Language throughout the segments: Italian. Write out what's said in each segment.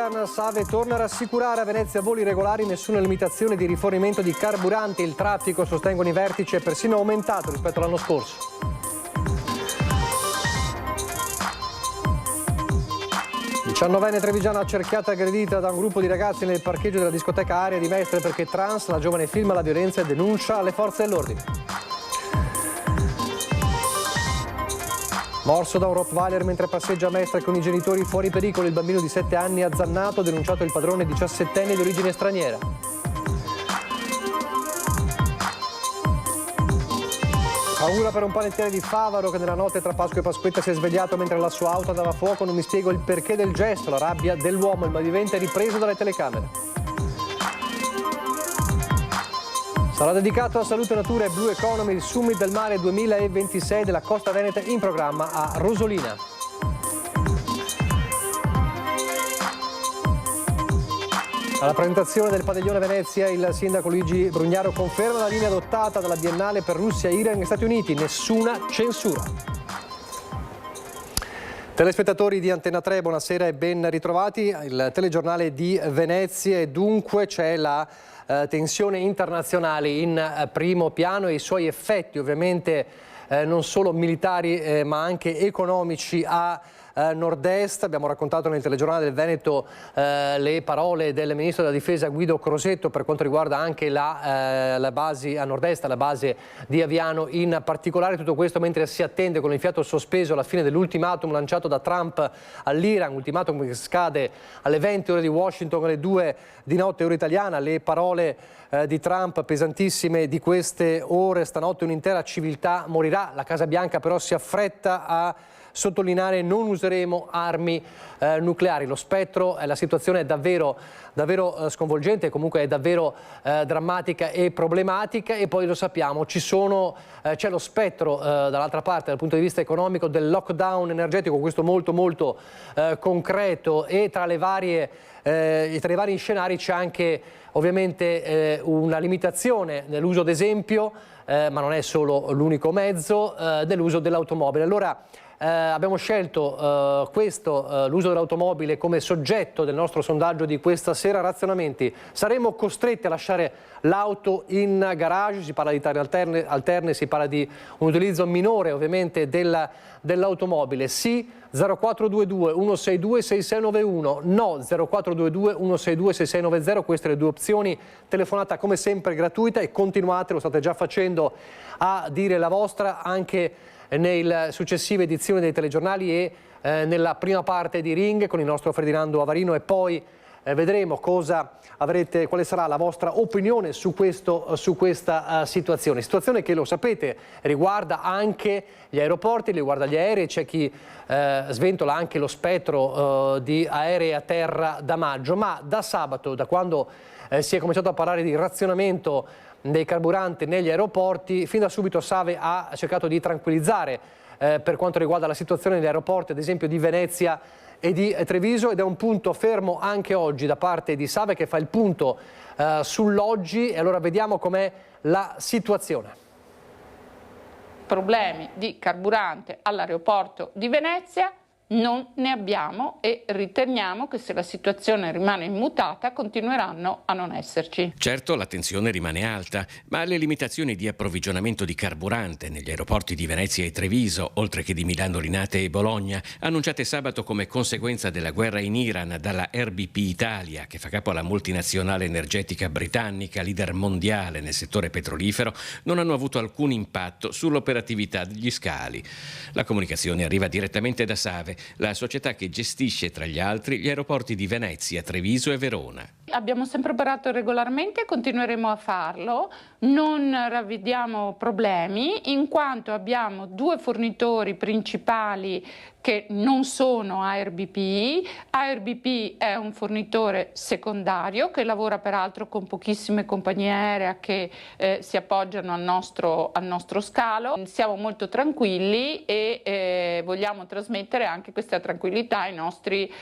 Trevisan. Save torna a rassicurare: a Venezia voli regolari, nessuna limitazione di rifornimento di carburanti. Il traffico, sostengono i vertici, è persino aumentato rispetto all'anno scorso. Diciannovenne trevigiana accerchiata e aggredita da un gruppo di ragazzi nel parcheggio della discoteca Aria di Mestre perché trans. La giovane filma la violenza e denuncia alle forze dell'ordine. Morso da un Rottweiler mentre passeggia a Mestre con i genitori, fuori pericolo il bambino di 7 anni azzannato, ha denunciato il padrone 17enne di origine straniera. Paura per un panettiere di Favaro che nella notte tra Pasqua e Pasquetta si è svegliato mentre la sua auto andava a fuoco. Non mi spiego il perché del gesto, la rabbia dell'uomo, il malvivente è ripreso dalle telecamere. Sarà dedicato a Salute Natura e Blue Economy il Summit del Mare 2026 della Costa Veneta, in programma a Rosolina. Alla presentazione del padiglione Venezia il sindaco Luigi Brugnaro conferma la linea adottata dalla Biennale per Russia, Iran e Stati Uniti: nessuna censura. Telespettatori di Antenna 3, buonasera e ben ritrovati. Il telegiornale di Venezia, e dunque c'è la tensione internazionale in primo piano e i suoi effetti ovviamente non solo militari ma anche economici a nord-est. Abbiamo raccontato nel telegiornale del Veneto le parole del ministro della difesa Guido Crosetto per quanto riguarda anche la base a nord-est, la base di Aviano in particolare. Tutto questo mentre si attende con il fiato sospeso la fine dell'ultimatum lanciato da Trump all'Iran, ultimatum che scade alle 20 ore di Washington, alle 2 di notte ora italiana. Le parole di Trump pesantissime di queste ore: stanotte un'intera civiltà morirà. La Casa Bianca però si affretta a sottolineare: non useremo armi nucleari. Lo spettro, la situazione è davvero sconvolgente, comunque è davvero drammatica e problematica. E poi lo sappiamo, c'è lo spettro dall'altra parte dal punto di vista economico del lockdown energetico, questo molto concreto, e tra i vari scenari c'è anche ovviamente una limitazione nell'uso, ad esempio, ma non è solo l'unico mezzo, dell'uso dell'automobile. Allora abbiamo scelto l'uso dell'automobile come soggetto del nostro sondaggio di questa sera. Razionamenti: saremo costretti a lasciare l'auto in garage? Si parla di tappe alterne, si parla di un utilizzo minore ovviamente dell'automobile. Sì 0422 162 6691, no 0422 162 6690. Queste le due opzioni. Telefonata come sempre gratuita, e continuate, lo state già facendo, a dire la vostra anche nelle successive edizioni dei telegiornali e nella prima parte di Ring con il nostro Ferdinando Avarino, e poi vedremo quale sarà la vostra opinione su questa situazione che, lo sapete, riguarda anche gli aeroporti, riguarda gli aerei. C'è chi sventola anche lo spettro di aerei a terra da maggio, ma da sabato, da quando si è cominciato a parlare di razionamento dei carburanti negli aeroporti, fin da subito Save ha cercato di tranquillizzare per quanto riguarda la situazione negli aeroporti, ad esempio di Venezia e di Treviso, ed è un punto fermo anche oggi da parte di Save, che fa il punto sull'oggi. E allora vediamo com'è la situazione. Problemi di carburante all'aeroporto di Venezia non ne abbiamo, e riteniamo che se la situazione rimane immutata continueranno a non esserci. Certo, la tensione rimane alta, ma le limitazioni di approvvigionamento di carburante negli aeroporti di Venezia e Treviso, oltre che di Milano, Linate e Bologna, annunciate sabato come conseguenza della guerra in Iran dalla RBP Italia, che fa capo alla multinazionale energetica britannica, leader mondiale nel settore petrolifero, non hanno avuto alcun impatto sull'operatività degli scali. La comunicazione arriva direttamente da Save, la società che gestisce tra gli altri gli aeroporti di Venezia, Treviso e Verona. Abbiamo sempre operato regolarmente e continueremo a farlo. Non ravvediamo problemi, in quanto abbiamo due fornitori principali che non sono ARBP. ARBP è un fornitore secondario che lavora peraltro con pochissime compagnie aeree che si appoggiano al nostro scalo. Siamo molto tranquilli e vogliamo trasmettere anche questa tranquillità ai nostri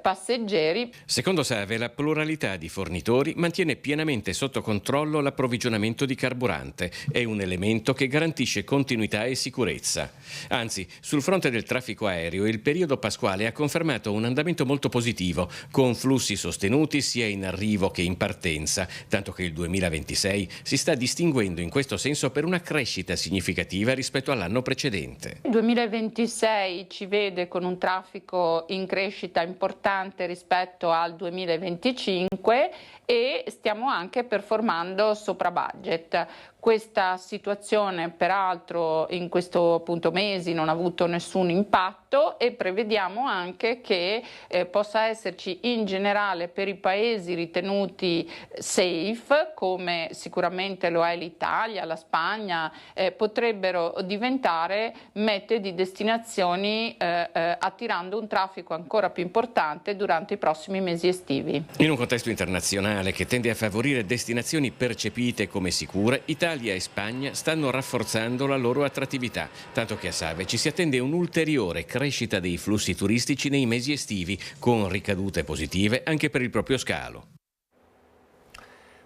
passeggeri. Secondo Save, la pluralità unità di fornitori mantiene pienamente sotto controllo l'approvvigionamento di carburante. È un elemento che garantisce continuità e sicurezza. Anzi, sul fronte del traffico aereo, il periodo pasquale ha confermato un andamento molto positivo, con flussi sostenuti sia in arrivo che in partenza, tanto che il 2026 si sta distinguendo in questo senso per una crescita significativa rispetto all'anno precedente. Il 2026 ci vede con un traffico in crescita importante rispetto al 2025 e stiamo anche performando sopra budget. Questa situazione peraltro in questo appunto mesi non ha avuto nessun impatto e prevediamo anche che possa esserci in generale per i paesi ritenuti safe, come sicuramente lo è l'Italia, la Spagna, potrebbero diventare mete di destinazioni attirando un traffico ancora più importante durante i prossimi mesi estivi. In un contesto internazionale che tende a favorire destinazioni percepite come sicure, Italia e Spagna stanno rafforzando la loro attrattività, tanto che a Save ci si attende un'ulteriore crescita dei flussi turistici nei mesi estivi, con ricadute positive anche per il proprio scalo.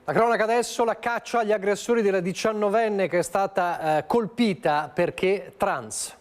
La cronaca adesso, la caccia agli aggressori della 19enne che è stata colpita perché trans.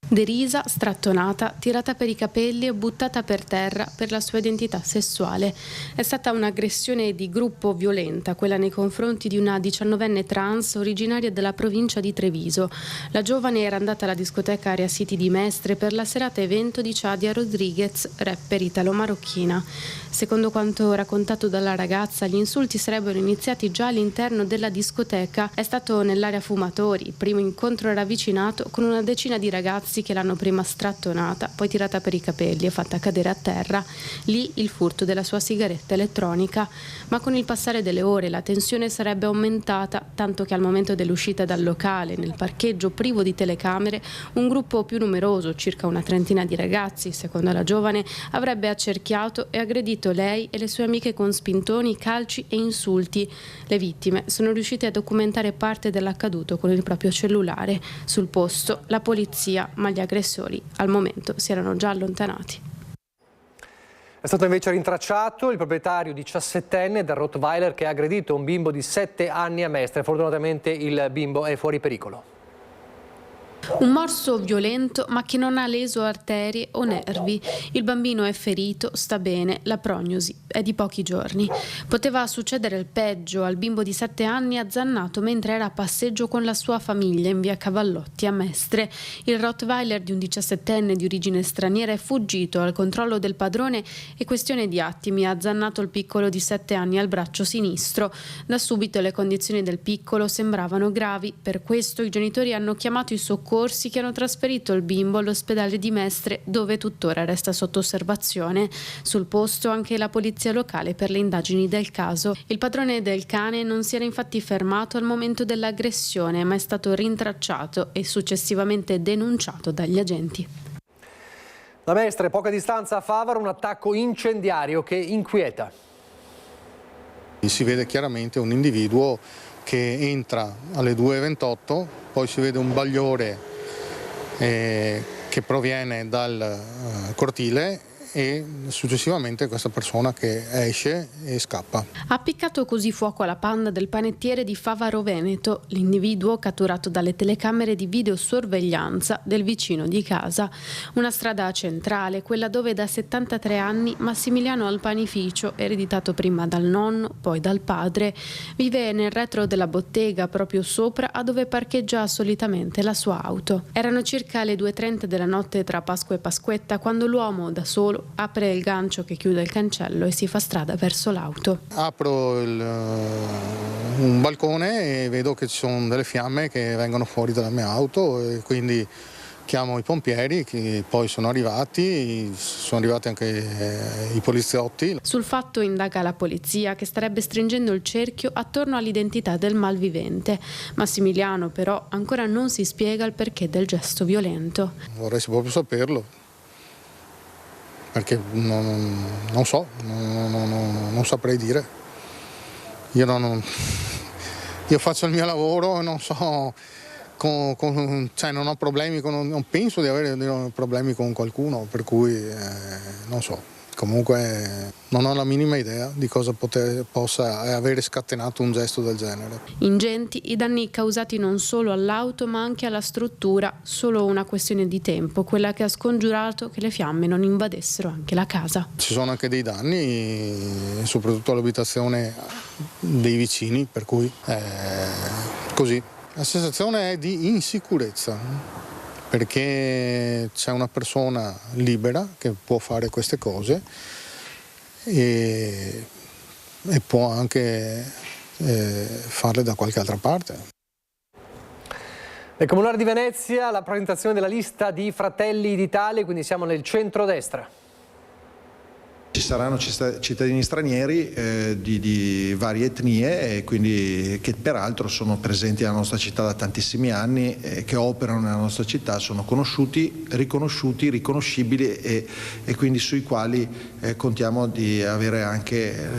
Derisa, strattonata, tirata per i capelli e buttata per terra per la sua identità sessuale. È stata un'aggressione di gruppo violenta, quella nei confronti di una 19enne trans originaria della provincia di Treviso. La giovane era andata alla discoteca Area City di Mestre per la serata evento di Chadia Rodriguez, rapper italo-marocchina. Secondo quanto raccontato dalla ragazza, gli insulti sarebbero iniziati già all'interno della discoteca. È stato nell'area fumatori. Il primo incontro ravvicinato con una decina di ragazzi che l'hanno prima strattonata, poi tirata per i capelli e fatta cadere a terra. Lì il furto della sua sigaretta elettronica. Ma con il passare delle ore la tensione sarebbe aumentata, tanto che al momento dell'uscita dal locale, nel parcheggio privo di telecamere, un gruppo più numeroso, circa una trentina di ragazzi, secondo la giovane, avrebbe accerchiato e aggredito lei e le sue amiche con spintoni, calci e insulti. Le vittime sono riuscite a documentare parte dell'accaduto con il proprio cellulare. Sul posto la polizia, ma gli aggressori al momento si erano già allontanati. È stato invece rintracciato il proprietario 17enne del Rottweiler che ha aggredito un bimbo di 7 anni a Mestre. Fortunatamente il bimbo è fuori pericolo. Un morso violento ma che non ha leso arterie o nervi. Il bambino è ferito, sta bene, la prognosi è di pochi giorni. Poteva succedere il peggio al bimbo di 7 anni azzannato mentre era a passeggio con la sua famiglia in via Cavallotti a Mestre. Il Rottweiler di un 17enne di origine straniera è fuggito al controllo del padrone e questione di attimi ha azzannato il piccolo di 7 anni al braccio sinistro. Da subito le condizioni del piccolo sembravano gravi, per questo i genitori hanno chiamato i soccorsi che hanno trasferito il bimbo all'ospedale di Mestre, dove tuttora resta sotto osservazione. Sul posto anche la polizia locale per le indagini del caso. Il padrone del cane non si era infatti fermato al momento dell'aggressione, ma è stato rintracciato e successivamente denunciato dagli agenti. Da Mestre, poca distanza a Favaro, un attacco incendiario che inquieta. Si vede chiaramente un individuo che entra alle 2:28, poi si vede un bagliore che proviene dal cortile e successivamente questa persona che esce e scappa. Ha appiccato così fuoco alla Panda del panettiere di Favaro Veneto, l'individuo catturato dalle telecamere di videosorveglianza del vicino di casa. Una strada centrale, quella dove da 73 anni Massimiliano Alpanificio, ereditato prima dal nonno, poi dal padre, vive nel retro della bottega proprio sopra a dove parcheggia solitamente la sua auto. Erano circa le 2:30 della notte tra Pasqua e Pasquetta quando l'uomo da solo apre il gancio che chiude il cancello e si fa strada verso l'auto. Apro un balcone e vedo che ci sono delle fiamme che vengono fuori dalla mia auto e quindi chiamo i pompieri che poi sono arrivati anche i poliziotti. Sul fatto indaga la polizia che starebbe stringendo il cerchio attorno all'identità del malvivente. Massimiliano però ancora non si spiega il perché del gesto violento. Vorrei proprio saperlo. Perché non so, non saprei dire. Io faccio il mio lavoro e non so, non ho problemi, non penso di avere problemi con qualcuno, per cui non so. Comunque non ho la minima idea di cosa possa avere scatenato un gesto del genere. Ingenti i danni causati non solo all'auto ma anche alla struttura, solo una questione di tempo, quella che ha scongiurato che le fiamme non invadessero anche la casa. Ci sono anche dei danni, soprattutto all'abitazione dei vicini, per cui così. La sensazione è di insicurezza, perché c'è una persona libera che può fare queste cose e può anche farle da qualche altra parte. Nel Comunale di Venezia la presentazione della lista di Fratelli d'Italia, quindi siamo nel centrodestra. Ci saranno cittadini stranieri di varie etnie, e quindi che peraltro sono presenti nella nostra città da tantissimi anni, che operano nella nostra città, sono conosciuti, riconosciuti, riconoscibili e quindi sui quali contiamo di avere anche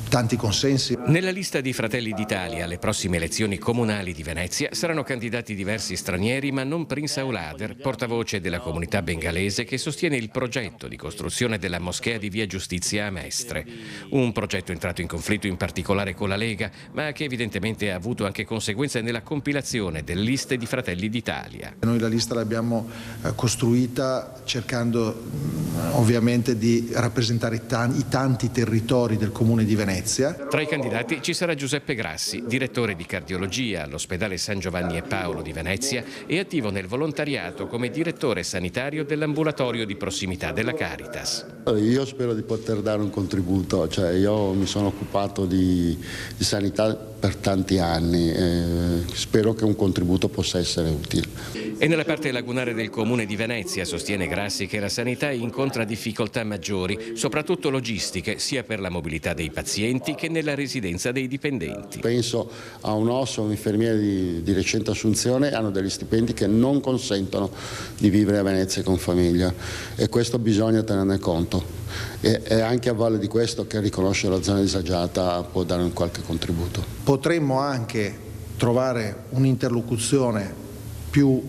tanti consensi. Nella lista di Fratelli d'Italia alle prossime elezioni comunali di Venezia saranno candidati diversi stranieri, ma non Prince Aulader, portavoce della comunità bengalese che sostiene il progetto di costruzione della moschea di Via Giustizia a Mestre. Un progetto entrato in conflitto in particolare con la Lega, ma che evidentemente ha avuto anche conseguenze nella compilazione delle liste di Fratelli d'Italia. Noi la lista l'abbiamo costruita cercando ovviamente di rappresentare i tanti territori del comune di Venezia. Tra i candidati ci sarà Giuseppe Grassi, direttore di cardiologia all'ospedale San Giovanni e Paolo di Venezia e attivo nel volontariato come direttore sanitario dell'ambulatorio di prossimità della Caritas. Io spero di poter dare un contributo, io mi sono occupato di sanità per tanti anni e spero che un contributo possa essere utile. E nella parte lagunare del comune di Venezia sostiene Grassi che la sanità incontra difficoltà maggiori, soprattutto logistiche, sia per la mobilità dei pazienti che nella residenza dei dipendenti. Penso a un osso, un infermiere di recente assunzione, hanno degli stipendi che non consentono di vivere a Venezia con famiglia e questo bisogna tenerne conto. E anche a valle di questo che riconosce la zona disagiata può dare un qualche contributo. Potremmo anche trovare un'interlocuzione più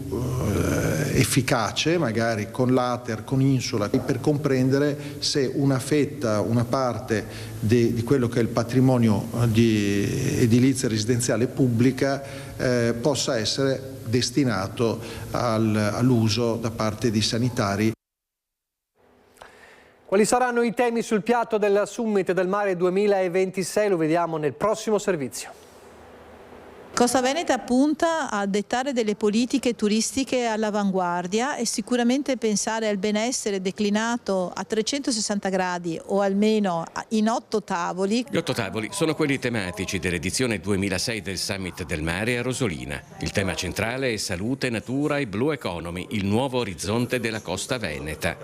efficace magari con l'Ater, con Insula, per comprendere se una fetta, una parte di quello che è il patrimonio di edilizia residenziale pubblica possa essere destinato all'uso da parte di sanitari. Quali saranno i temi sul piatto del Summit del Mare 2026? Lo vediamo nel prossimo servizio. Costa Veneta punta a dettare delle politiche turistiche all'avanguardia e sicuramente pensare al benessere declinato a 360 gradi o almeno in 8 tavoli. Gli 8 tavoli sono quelli tematici dell'edizione 2006 del Summit del Mare a Rosolina. Il tema centrale è salute, natura e blue economy, il nuovo orizzonte della costa veneta.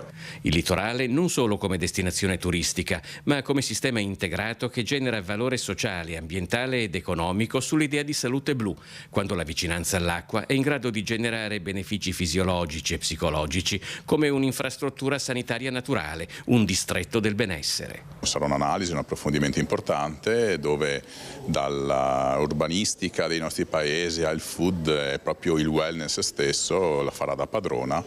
Il litorale non solo come destinazione turistica, ma come sistema integrato che genera valore sociale, ambientale ed economico sull'idea di salute blu, quando la vicinanza all'acqua è in grado di generare benefici fisiologici e psicologici come un'infrastruttura sanitaria naturale, un distretto del benessere. Sarà un'analisi, un approfondimento importante dove dalla urbanistica dei nostri paesi al food e proprio il wellness stesso la farà da padrona,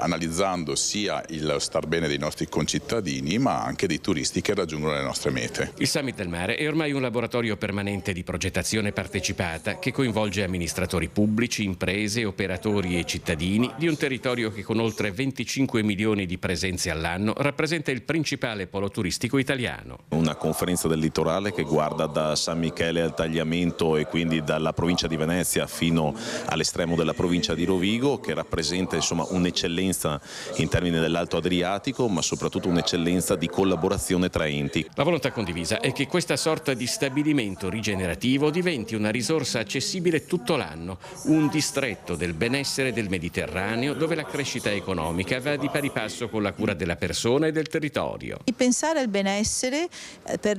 analizzando sia il star bene dei nostri concittadini ma anche dei turisti che raggiungono le nostre mete. Il Summit del Mare è ormai un laboratorio permanente di progettazione partecipata che coinvolge amministratori pubblici, imprese, operatori e cittadini di un territorio che con oltre 25 milioni di presenze all'anno rappresenta il principale polo turistico italiano. Una conferenza del litorale che guarda da San Michele al Tagliamento e quindi dalla provincia di Venezia fino all'estremo della provincia di Rovigo, che rappresenta un'eccellenza in termini dell'Alto Adriatico ma soprattutto un'eccellenza di collaborazione tra enti. La volontà condivisa è che questa sorta di stabilimento rigenerativo diventi una risorsa accessibile tutto l'anno, un distretto del benessere del Mediterraneo dove la crescita economica va di pari passo con la cura della persona e del territorio. Pensare al benessere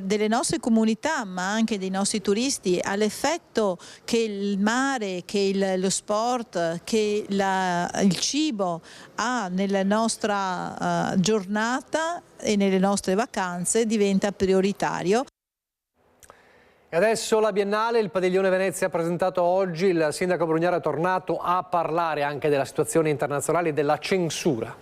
delle nostre comunità ma anche dei nostri turisti, all'effetto che il mare, che lo sport, che il cibo ha nella nostra giornata e nelle nostre vacanze diventa prioritario. E adesso la Biennale, il Padiglione Venezia ha presentato oggi, il sindaco Brugnaro è tornato a parlare anche della situazione internazionale e della censura.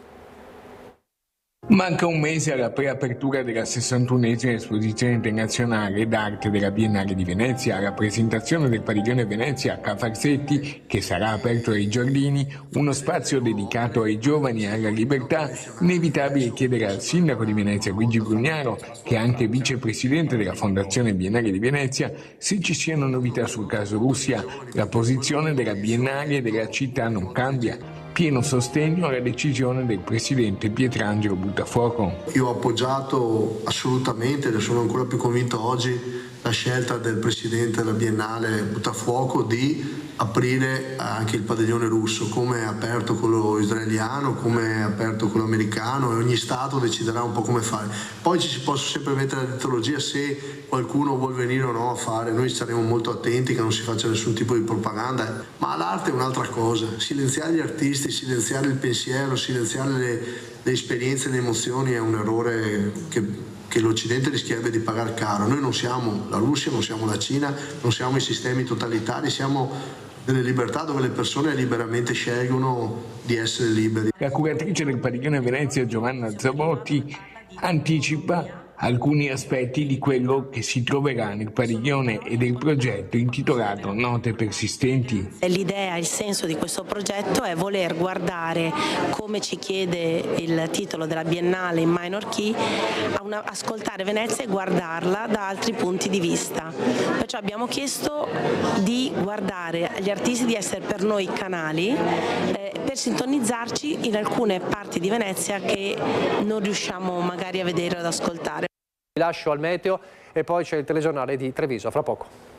Manca un mese alla preapertura della 61esima esposizione internazionale d'arte della Biennale di Venezia. Alla presentazione del padiglione Venezia a Ca' Farsetti, che sarà aperto ai giardini, uno spazio dedicato ai giovani e alla libertà, inevitabile chiedere al sindaco di Venezia Luigi Brugnaro, che è anche vicepresidente della Fondazione Biennale di Venezia, se ci siano novità sul caso Russia. La posizione della Biennale e della città non cambia. Pieno sostegno alla decisione del presidente Pietrangelo Buttafuoco. Io ho appoggiato assolutamente, ne sono ancora più convinto oggi, la scelta del presidente della Biennale Buttafuoco di aprire anche il padiglione russo, come è aperto quello israeliano, come è aperto quello americano, e ogni Stato deciderà un po' come fare. Poi ci si può sempre mettere la teologia se qualcuno vuol venire o no a fare, noi saremo molto attenti che non si faccia nessun tipo di propaganda, ma l'arte è un'altra cosa, silenziare gli artisti, silenziare il pensiero, silenziare le esperienze e le emozioni è un errore che l'Occidente rischierebbe di pagare caro. Noi non siamo la Russia, non siamo la Cina, non siamo i sistemi totalitari, siamo delle libertà dove le persone liberamente scelgono di essere liberi. La curatrice del padiglione Venezia, Giovanna Zavotti, anticipa alcuni aspetti di quello che si troverà nel padiglione e del progetto intitolato Note persistenti. L'idea, il senso di questo progetto è voler guardare, come ci chiede il titolo della Biennale in minor key, ascoltare Venezia e guardarla da altri punti di vista. Perciò abbiamo chiesto di guardare agli artisti, di essere per noi canali per sintonizzarci in alcune parti di Venezia che non riusciamo magari a vedere o ad ascoltare. Vi lascio al meteo e poi c'è il telegiornale di Treviso, fra poco.